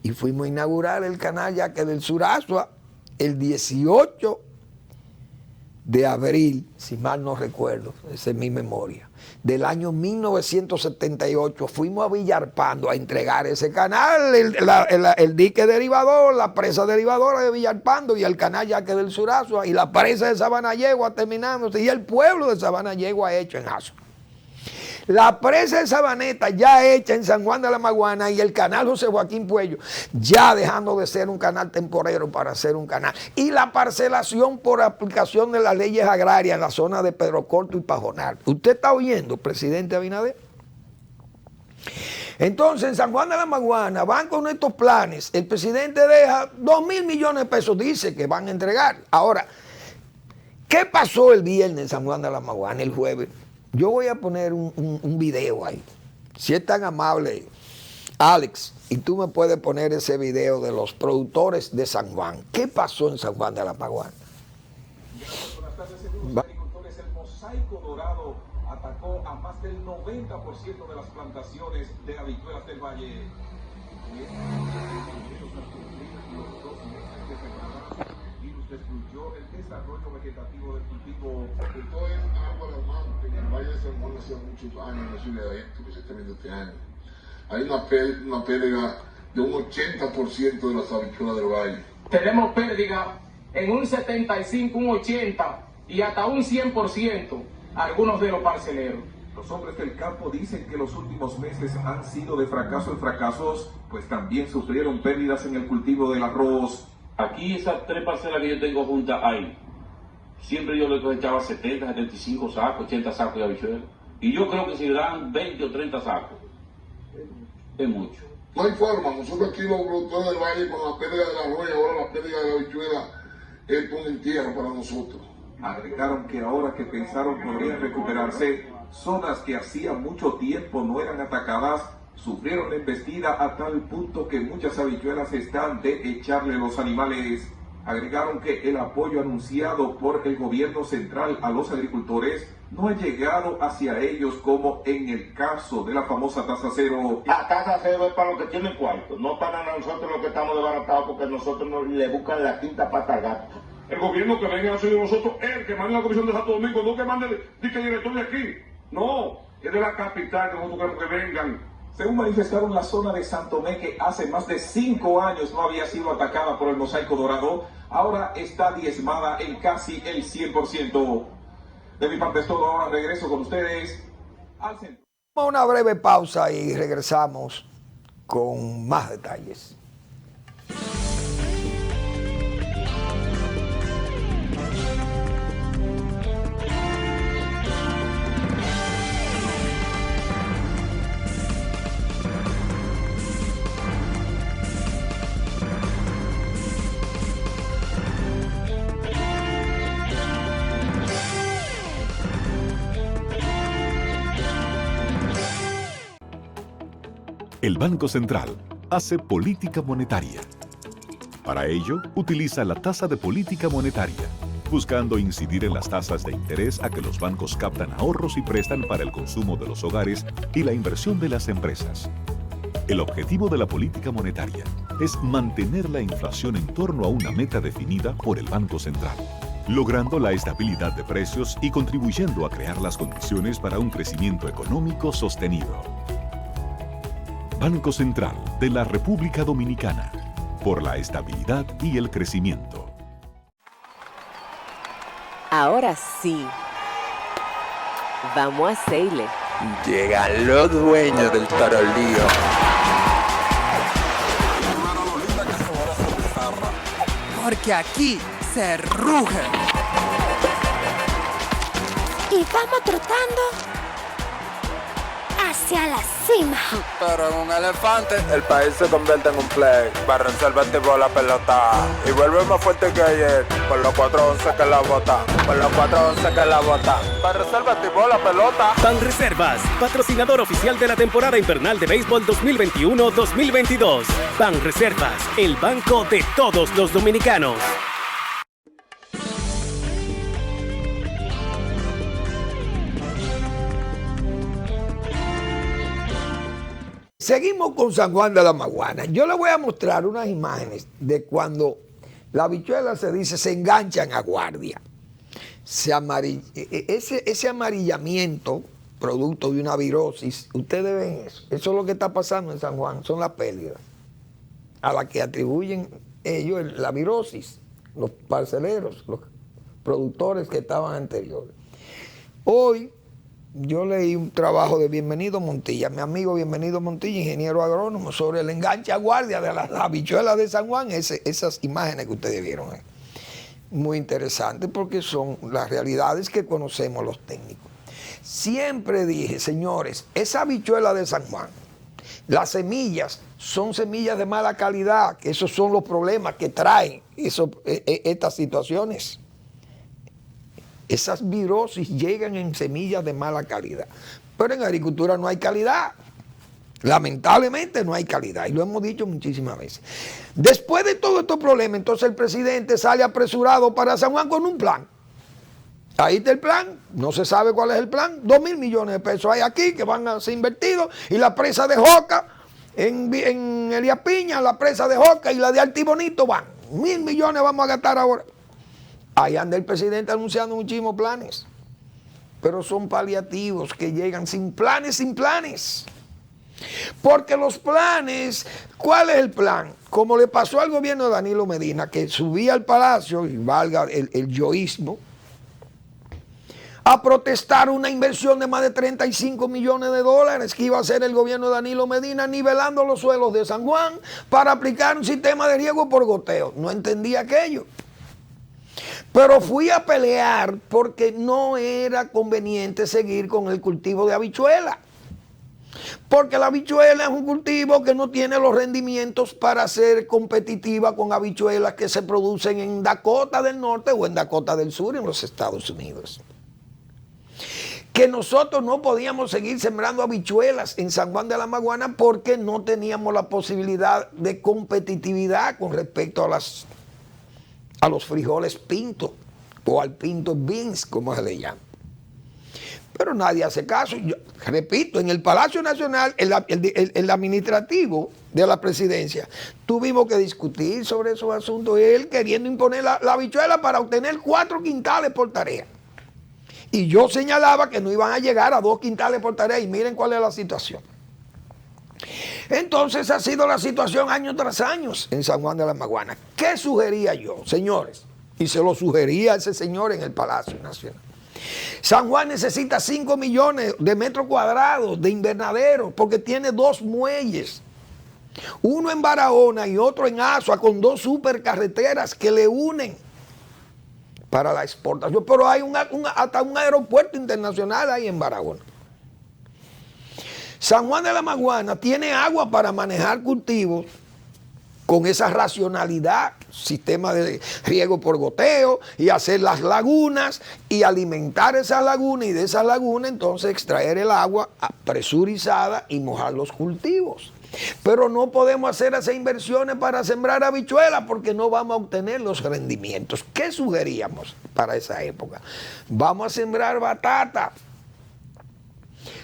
Y fuimos a inaugurar el canal Yaque del Surazua el 18 de abril, si mal no recuerdo, esa es mi memoria, del año 1978. Fuimos a Villalpando a entregar ese canal, el dique derivador, la presa derivadora de Villalpando y el canal Yaque del Surazua y la presa de Sabanayegua terminándose y el pueblo de Sabanayegua hecho en Azo. La presa de Sabaneta ya hecha en San Juan de la Maguana y el canal José Joaquín Puello ya dejando de ser un canal temporero para ser un canal. Y la parcelación por aplicación de las leyes agrarias en la zona de Pedro Corto y Pajonal. ¿Usted está oyendo, presidente Abinader? Entonces, en San Juan de la Maguana van con estos planes. El presidente deja 2.000 millones de pesos, dice que van a entregar. Ahora, ¿qué pasó el viernes en San Juan de la Maguana, el jueves? Yo voy a poner un video ahí. Si es tan amable, Alex, y tú me puedes poner ese video de los productores de San Juan. ¿Qué pasó en San Juan de la Maguana? Buenas tardes, según los agricultores, el mosaico dorado atacó a más del 90% de las plantaciones de habichuelas del valle. El virus destruyó el desarrollo vegetativo del cultivo. Esto es algo alarmante. En el Valle de San Juan hace muchos años, no es un evento que se está viendo este año. Hay una pérdida de un 80% de las habichuelas del valle. Tenemos pérdida en un 75, un 80 y hasta un 100% algunos de los parceleros. Los hombres del campo dicen que los últimos meses han sido de fracaso en fracasos, pues también sufrieron pérdidas en el cultivo del arroz. Aquí esas 3 parcelas que yo tengo juntas hay. Siempre yo le cosechaba 70, 75 sacos, 80 sacos de habichuelas. Y yo creo que si le dan 20 o 30 sacos, es mucho. No hay forma. Nosotros aquí los productores del valle con la pérdida del arroz y ahora la pérdida de la habichuela es un entierro para nosotros. Agregaron que ahora que pensaron podrían recuperarse, zonas que hacía mucho tiempo no eran atacadas, sufrieron la embestida a tal punto que muchas habichuelas están de echarle los animales. Agregaron que el apoyo anunciado por el gobierno central a los agricultores no ha llegado hacia ellos como en el caso de la famosa tasa cero. La tasa cero es para los que tienen cuarto, no para nosotros los que estamos desbaratados porque nosotros nos le buscan la quinta pata al gato. El gobierno que venga a hacer nosotros, el que mande la Comisión de Santo Domingo, no que mande el director de aquí. No, es de la capital que nosotros queremos que vengan. Según manifestaron, la zona de Santo Tomé, que hace más de 5 años no había sido atacada por el mosaico dorado, ahora está diezmada en casi el 100%. De mi parte es todo, ahora regreso con ustedes al centro. Una breve pausa y regresamos con más detalles. El Banco Central hace política monetaria. Para ello, utiliza la tasa de política monetaria, buscando incidir en las tasas de interés a que los bancos captan ahorros y prestan para el consumo de los hogares y la inversión de las empresas. El objetivo de la política monetaria es mantener la inflación en torno a una meta definida por el Banco Central, logrando la estabilidad de precios y contribuyendo a crear las condiciones para un crecimiento económico sostenido. Banco Central de la República Dominicana, por la estabilidad y el crecimiento. Ahora sí, vamos a Seile. Llegan los dueños del tarolío. Porque aquí se ruge. Y vamos trotando hacia la cima. Pero en un elefante el país se convierte en un play. Para reservar tipo la pelota y vuelve más fuerte que ayer. Por los 411 que la bota. Por los 411 que la bota. Para reservar tipo la pelota. Banreservas, patrocinador oficial de la temporada invernal de béisbol 2021-2022. Banreservas, el banco de todos los dominicanos. seguimos con San Juan de la Maguana. Yo le voy a mostrar unas imágenes de cuando la habichuela se enganchan a guardia. Ese amarillamiento, producto de una virosis, ustedes ven eso. Eso es lo que está pasando en San Juan, son las pérdidas a las que atribuyen ellos la virosis, los parceleros, los productores que estaban anteriores. Hoy yo leí un trabajo de Bienvenido Montilla, mi amigo Bienvenido Montilla, ingeniero agrónomo, sobre el enganche a guardia de las habichuelas de San Juan, esas imágenes que ustedes vieron. Muy interesante porque son las realidades que conocemos los técnicos. Siempre dije, señores, esa habichuela de San Juan, las semillas son semillas de mala calidad, que esos son los problemas que traen estas situaciones. Esas virosis llegan en semillas de mala calidad. Pero en agricultura no hay calidad. Lamentablemente no hay calidad. Y lo hemos dicho muchísimas veces. Después de todos estos problemas, entonces el presidente sale apresurado para San Juan con un plan. Ahí está el plan. No se sabe cuál es el plan. 2.000 millones de pesos hay aquí que van a ser invertidos. Y la presa de Joca, en Elías Piña, la presa de Joca y la de Altibonito van. 1.000 millones vamos a gastar ahora. Ahí anda el presidente anunciando muchísimos planes, pero son paliativos que llegan sin planes. Porque los planes, ¿cuál es el plan? Como le pasó al gobierno de Danilo Medina, que subía al palacio, y valga el yoísmo, a protestar una inversión de más de 35 millones de dólares que iba a hacer el gobierno de Danilo Medina nivelando los suelos de San Juan para aplicar un sistema de riego por goteo. No entendía aquello. Pero fui a pelear porque no era conveniente seguir con el cultivo de habichuela. Porque la habichuela es un cultivo que no tiene los rendimientos para ser competitiva con habichuelas que se producen en Dakota del Norte o en Dakota del Sur en los Estados Unidos. Que nosotros no podíamos seguir sembrando habichuelas en San Juan de la Maguana porque no teníamos la posibilidad de competitividad con respecto a los frijoles pinto o al pinto beans, como se le llama. Pero nadie hace caso. Yo repito, en el Palacio Nacional, el administrativo de la presidencia, tuvimos que discutir sobre esos asuntos. Él queriendo imponer la habichuela para obtener 4 quintales por tarea. Y yo señalaba que no iban a llegar a 2 quintales por tarea y miren cuál es la situación. Entonces ha sido la situación año tras año en San Juan de la Maguana. ¿Qué sugería yo, señores? Y se lo sugería a ese señor en el Palacio Nacional. San Juan necesita 5 millones de metros cuadrados de invernadero porque tiene 2 muelles. Uno en Barahona y otro en Azua con 2 supercarreteras que le unen para la exportación. Pero hay hasta un aeropuerto internacional ahí en Barahona. San Juan de la Maguana tiene agua para manejar cultivos con esa racionalidad, sistema de riego por goteo y hacer las lagunas y alimentar esas lagunas y de esas lagunas entonces extraer el agua presurizada y mojar los cultivos. Pero no podemos hacer esas inversiones para sembrar habichuelas porque no vamos a obtener los rendimientos. ¿Qué sugeríamos para esa época? Vamos a sembrar batata.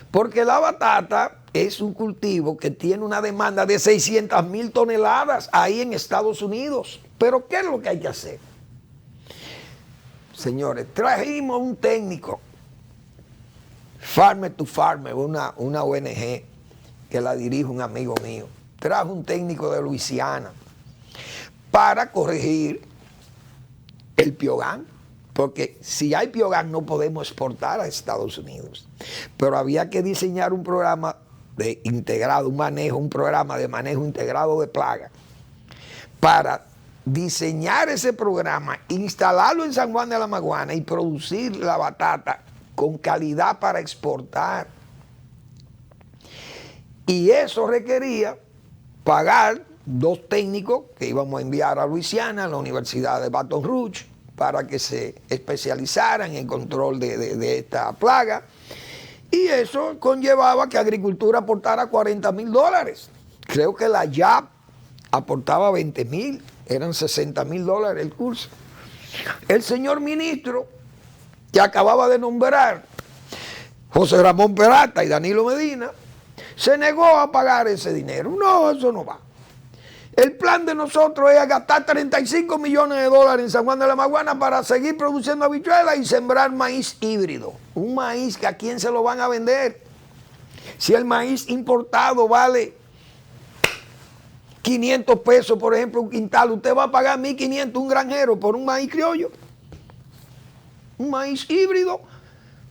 Porque la batata es un cultivo que tiene una demanda de 600,000 toneladas ahí en Estados Unidos. Pero ¿qué es lo que hay que hacer? Señores, trajimos un técnico, Farmer to Farmer, una ONG que la dirige un amigo mío. Trajo un técnico de Luisiana para corregir el piogán. Porque si hay piogán no podemos exportar a Estados Unidos. Pero había que diseñar un programa de integrado, un programa de manejo integrado de plagas. Para diseñar ese programa, instalarlo en San Juan de la Maguana y producir la batata con calidad para exportar. Y eso requería pagar 2 técnicos que íbamos a enviar a Luisiana, a la Universidad de Baton Rouge, para que se especializaran en el control de esta plaga. Y eso conllevaba que Agricultura aportara $40,000. Creo que la YAP aportaba 20,000, eran $60,000 el curso. El señor ministro que acababa de nombrar, José Ramón Peralta y Danilo Medina, se negó a pagar ese dinero. No, eso no va. El plan de nosotros es gastar 35 millones de dólares en San Juan de la Maguana para seguir produciendo habichuelas y sembrar maíz híbrido. Un maíz que a quién se lo van a vender. Si el maíz importado vale 500 pesos, por ejemplo, un quintal, usted va a pagar 1.500 un granjero por un maíz criollo. Un maíz híbrido,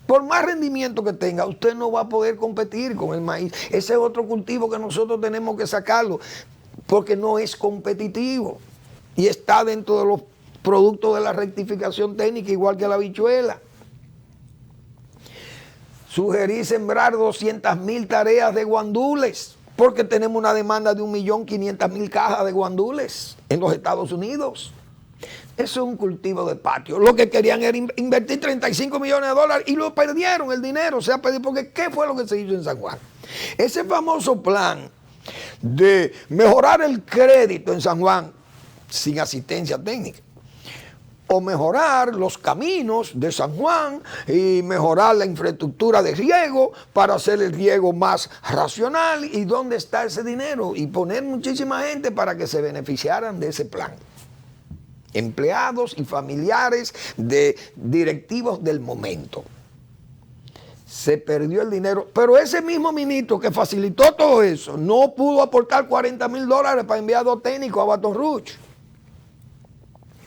por más rendimiento que tenga, usted no va a poder competir con el maíz. Ese es otro cultivo que nosotros tenemos que sacarlo, porque no es competitivo y está dentro de los productos de la rectificación técnica, igual que la habichuela. Sugerí sembrar 200.000 tareas de guandules, porque tenemos una demanda de 1.500.000 cajas de guandules en los Estados Unidos. Eso es un cultivo de patio. Lo que querían era invertir 35 millones de dólares y lo perdieron el dinero. Se ha perdido porque ¿qué fue lo que se hizo en San Juan? Ese famoso plan de mejorar el crédito en San Juan sin asistencia técnica, o mejorar los caminos de San Juan y mejorar la infraestructura de riego para hacer el riego más racional. ¿Y dónde está ese dinero? Y poner muchísima gente para que se beneficiaran de ese plan. Empleados y familiares de directivos del momento. Se perdió el dinero, pero ese mismo ministro que facilitó todo eso no pudo aportar $40,000 para enviar 2 técnicos a Baton Rouge,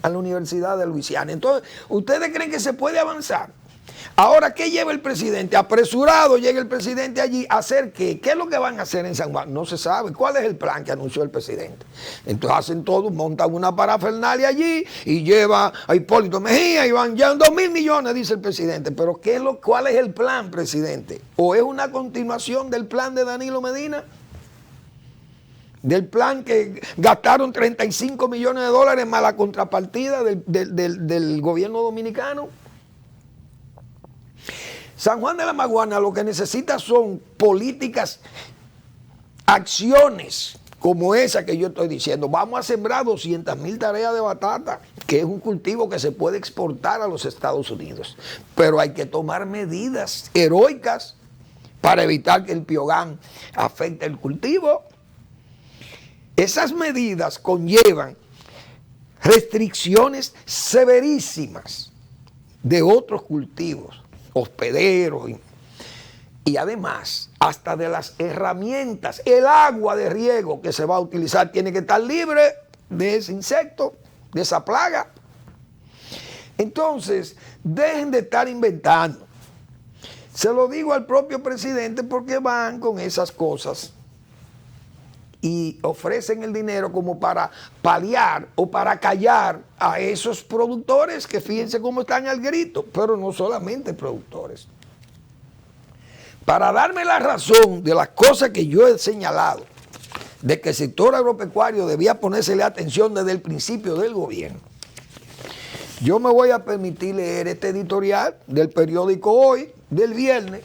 a la Universidad de Luisiana. Entonces, ¿ustedes creen que se puede avanzar? Ahora, ¿qué lleva el presidente? Apresurado llega el presidente allí a hacer ¿qué? ¿Qué es lo que van a hacer en San Juan? No se sabe. ¿Cuál es el plan que anunció el presidente? Entonces hacen todo, montan una parafernalia allí y lleva a Hipólito Mejía y van ya 2.000 millones, dice el presidente. Pero ¿cuál es el plan, presidente? ¿O es una continuación del plan de Danilo Medina? Del plan que gastaron 35 millones de dólares más la contrapartida del gobierno dominicano. San Juan de la Maguana lo que necesita son políticas, acciones como esa que yo estoy diciendo. Vamos a sembrar 200.000 tareas de batata, que es un cultivo que se puede exportar a los Estados Unidos. Pero hay que tomar medidas heroicas para evitar que el piogán afecte el cultivo. Esas medidas conllevan restricciones severísimas de otros cultivos, hospederos y además hasta de las herramientas. El agua de riego que se va a utilizar tiene que estar libre de ese insecto, de esa plaga. Entonces, dejen de estar inventando. Se lo digo al propio presidente porque van con esas cosas y ofrecen el dinero como para paliar o para callar a esos productores que fíjense cómo están al grito, pero no solamente productores. Para darme la razón de las cosas que yo he señalado, de que el sector agropecuario debía ponérsele atención desde el principio del gobierno, yo me voy a permitir leer este editorial del periódico Hoy, del viernes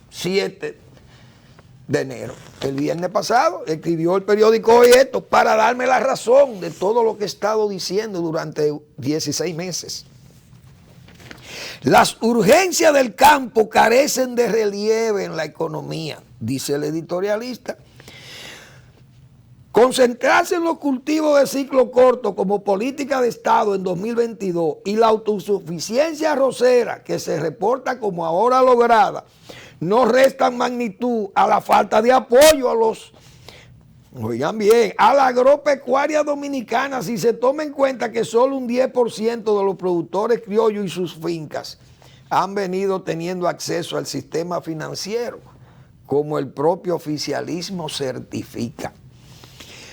7 de enero. El viernes pasado escribió el periódico Hoy esto para darme la razón de todo lo que he estado diciendo durante 16 meses. Las urgencias del campo carecen de relieve en la economía, dice el editorialista. Concentrarse en los cultivos de ciclo corto como política de Estado en 2022 y la autosuficiencia arrocera que se reporta como ahora lograda no restan magnitud a la falta de apoyo oigan bien, a la agropecuaria dominicana, si se toma en cuenta que solo un 10% de los productores criollos y sus fincas han venido teniendo acceso al sistema financiero, como el propio oficialismo certifica.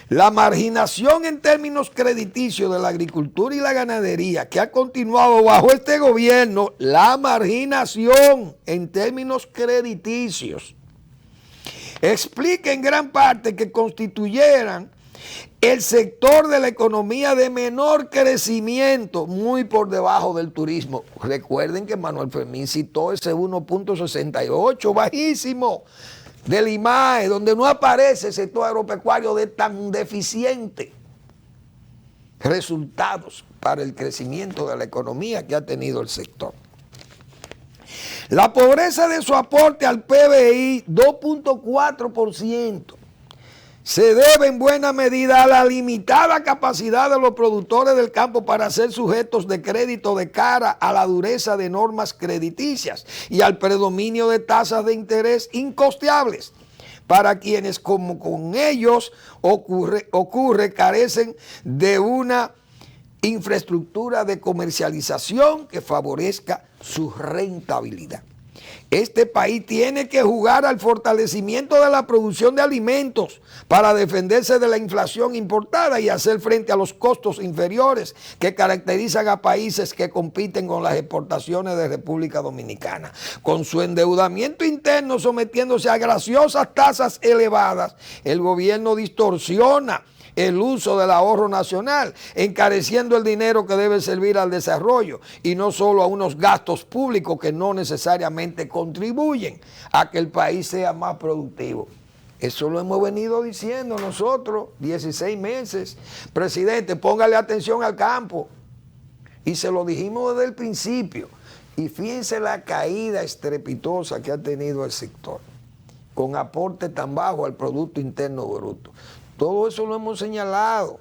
La marginación en términos crediticios de la agricultura y la ganadería que ha continuado bajo este gobierno, la marginación en términos crediticios, explica en gran parte que constituyeran el sector de la economía de menor crecimiento, muy por debajo del turismo. Recuerden que Manuel Fermín citó ese 1.68, bajísimo, del IMAE, donde no aparece el sector agropecuario de tan deficiente resultados para el crecimiento de la economía que ha tenido el sector. La pobreza de su aporte al PBI, 2.4%. Se debe en buena medida a la limitada capacidad de los productores del campo para ser sujetos de crédito de cara a la dureza de normas crediticias y al predominio de tasas de interés incosteables para quienes, como con ellos ocurre, carecen de una infraestructura de comercialización que favorezca su rentabilidad. Este país tiene que jugar al fortalecimiento de la producción de alimentos para defenderse de la inflación importada y hacer frente a los costos inferiores que caracterizan a países que compiten con las exportaciones de República Dominicana. Con su endeudamiento interno sometiéndose a graciosas tasas elevadas, el gobierno distorsiona el uso del ahorro nacional, encareciendo el dinero que debe servir al desarrollo y no solo a unos gastos públicos que no necesariamente contribuyen a que el país sea más productivo. Eso lo hemos venido diciendo nosotros 16 meses. Presidente, póngale atención al campo. Y se lo dijimos desde el principio. Y fíjense la caída estrepitosa que ha tenido el sector, con aporte tan bajo al Producto Interno Bruto. Todo eso lo hemos señalado.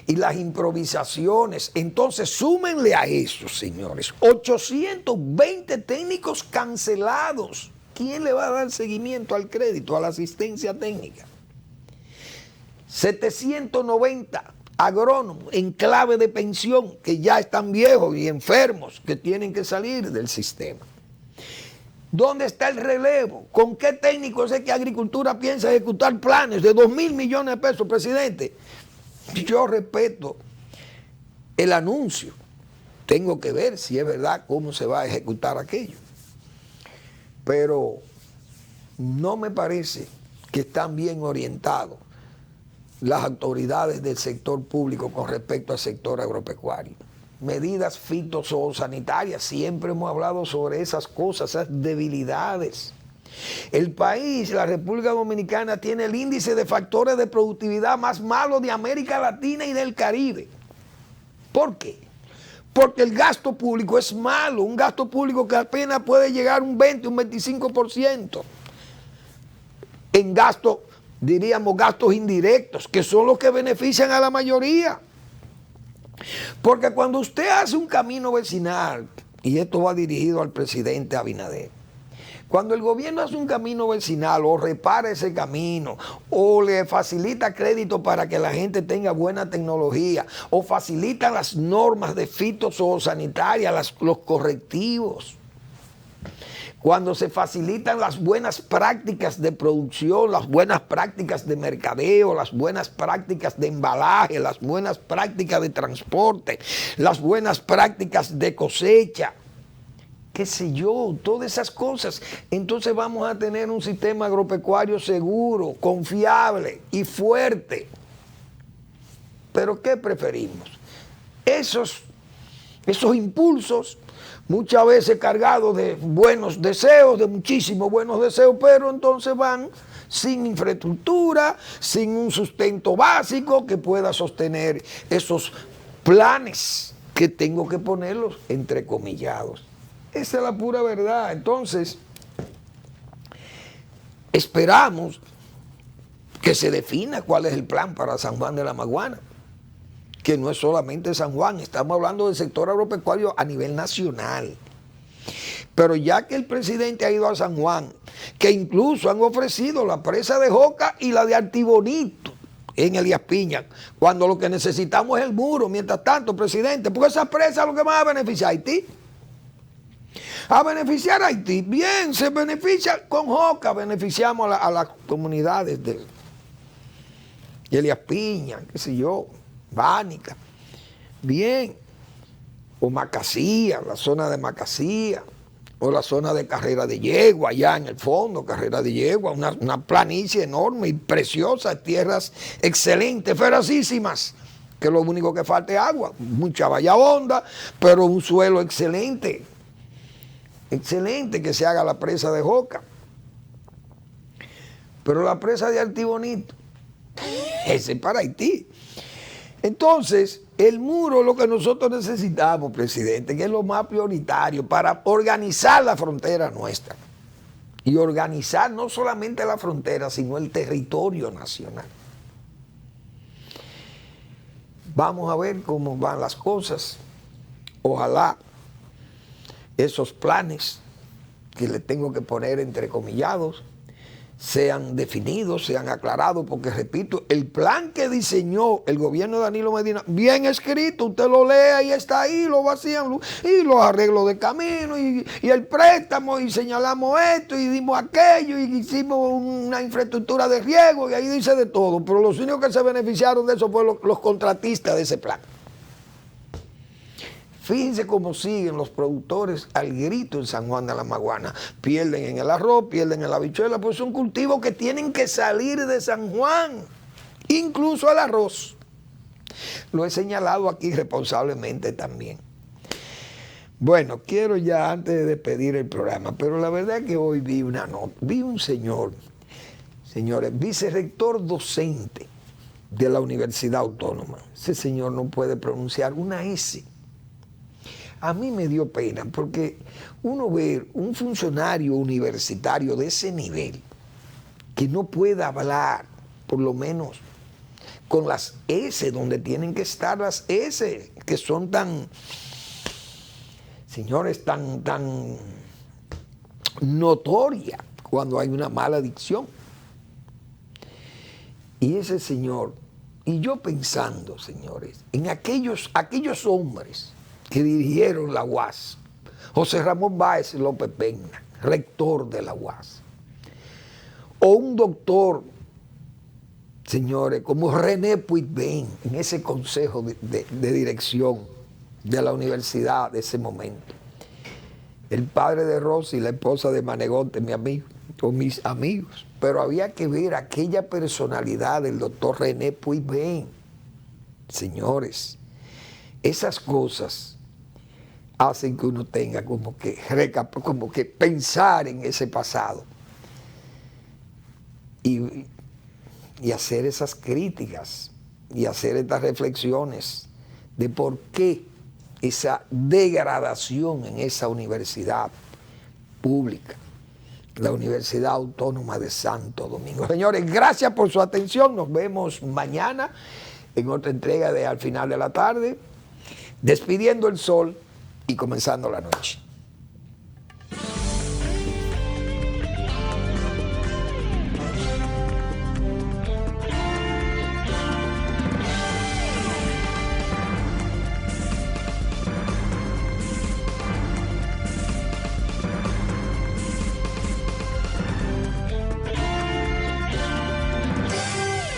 Y las improvisaciones. Entonces, súmenle a eso, señores. 820 técnicos cancelados. ¿Quién le va a dar seguimiento al crédito, a la asistencia técnica? 790 agrónomos en clave de pensión que ya están viejos y enfermos, que tienen que salir del sistema. ¿Dónde está el relevo? ¿Con qué técnico es que Agricultura piensa ejecutar planes de 2.000 millones de pesos, presidente? Yo respeto el anuncio. Tengo que ver si es verdad cómo se va a ejecutar aquello. Pero no me parece que están bien orientados las autoridades del sector público con respecto al sector agropecuario. Medidas fitosanitarias, siempre hemos hablado sobre esas cosas, esas debilidades. El país, la República Dominicana, tiene el índice de factores de productividad más malo de América Latina y del Caribe. ¿Por qué? Porque el gasto público es malo, un gasto público que apenas puede llegar a un 20, un 25% en gastos, diríamos gastos indirectos, que son los que benefician a la mayoría. Porque cuando usted hace un camino vecinal, y esto va dirigido al presidente Abinader, cuando el gobierno hace un camino vecinal o repara ese camino o le facilita crédito para que la gente tenga buena tecnología o facilita las normas de fitosanitarias, los correctivos, cuando se facilitan las buenas prácticas de producción, las buenas prácticas de mercadeo, las buenas prácticas de embalaje, las buenas prácticas de transporte, las buenas prácticas de cosecha, qué sé yo, todas esas cosas, entonces vamos a tener un sistema agropecuario seguro, confiable y fuerte. ¿Pero qué preferimos? Esos impulsos, muchas veces cargados de buenos deseos, de muchísimos buenos deseos, pero entonces van sin infraestructura, sin un sustento básico que pueda sostener esos planes que tengo que ponerlos entrecomillados. Esa es la pura verdad. Entonces, esperamos que se defina cuál es el plan para San Juan de la Maguana, que no es solamente San Juan, estamos hablando del sector agropecuario a nivel nacional. Pero ya que el presidente ha ido a San Juan, que incluso han ofrecido la presa de Joca y la de Artibonito en Elías Piña, cuando lo que necesitamos es el muro, mientras tanto, presidente, porque esa presa es lo que más va a beneficiar a Haití. A beneficiar a Haití, bien, se beneficia con Joca, beneficiamos a las comunidades de Elías Piña, qué sé yo, Bánica, bien, o Macasía, la zona de Macasía, o la zona de Carrera de Yegua, allá en el fondo, Carrera de Yegua, una planicie enorme y preciosa, tierras excelentes, ferocísimas, que lo único que falta es agua, mucha valla honda, pero un suelo excelente, excelente que se haga la presa de Joca. Pero la presa de Artibonito, ese es para Haití. Entonces, el muro es lo que nosotros necesitamos, presidente, que es lo más prioritario para organizar la frontera nuestra. Y organizar no solamente la frontera, sino el territorio nacional. Vamos a ver cómo van las cosas. Ojalá esos planes que le tengo que poner entrecomillados sean definidos, sean aclarados, porque repito, el plan que diseñó el gobierno de Danilo Medina, bien escrito, usted lo lee y está ahí, lo vacían, y los arreglos de camino, y el préstamo, y señalamos esto, y dimos aquello, y hicimos una infraestructura de riego, y ahí dice de todo, pero los únicos que se beneficiaron de eso fueron los contratistas de ese plan. Fíjense cómo siguen los productores al grito en San Juan de la Maguana. Pierden en el arroz, pierden en la habichuela, pues son cultivos que tienen que salir de San Juan, incluso el arroz. Lo he señalado aquí responsablemente también. Bueno, quiero ya antes de despedir el programa, pero la verdad es que hoy vi una nota, vi un señor, señores, vicerrector docente de la Universidad Autónoma. Ese señor no puede pronunciar una S. A mí me dio pena porque uno ve un funcionario universitario de ese nivel que no pueda hablar, por lo menos, con las S, donde tienen que estar las S, que son tan, señores, tan notorias cuando hay una mala dicción. Y ese señor, y yo pensando, señores, en aquellos hombres que dirigieron la UAS, José Ramón Báez López Peña, rector de la UAS, o un doctor, señores, como René Puig-Ben, en ese consejo de dirección de la universidad de ese momento, el padre de Rosy, la esposa de Manegote, mi amigo, o mis amigos, pero había que ver aquella personalidad del doctor René Puig-Ben. Señores, esas cosas hacen que uno tenga como que pensar en ese pasado y hacer esas críticas y hacer estas reflexiones de por qué esa degradación en esa universidad pública, la Universidad Autónoma de Santo Domingo. Señores, gracias por su atención. Nos vemos mañana en otra entrega de Al Final de la Tarde, despidiendo el sol y comenzando la noche.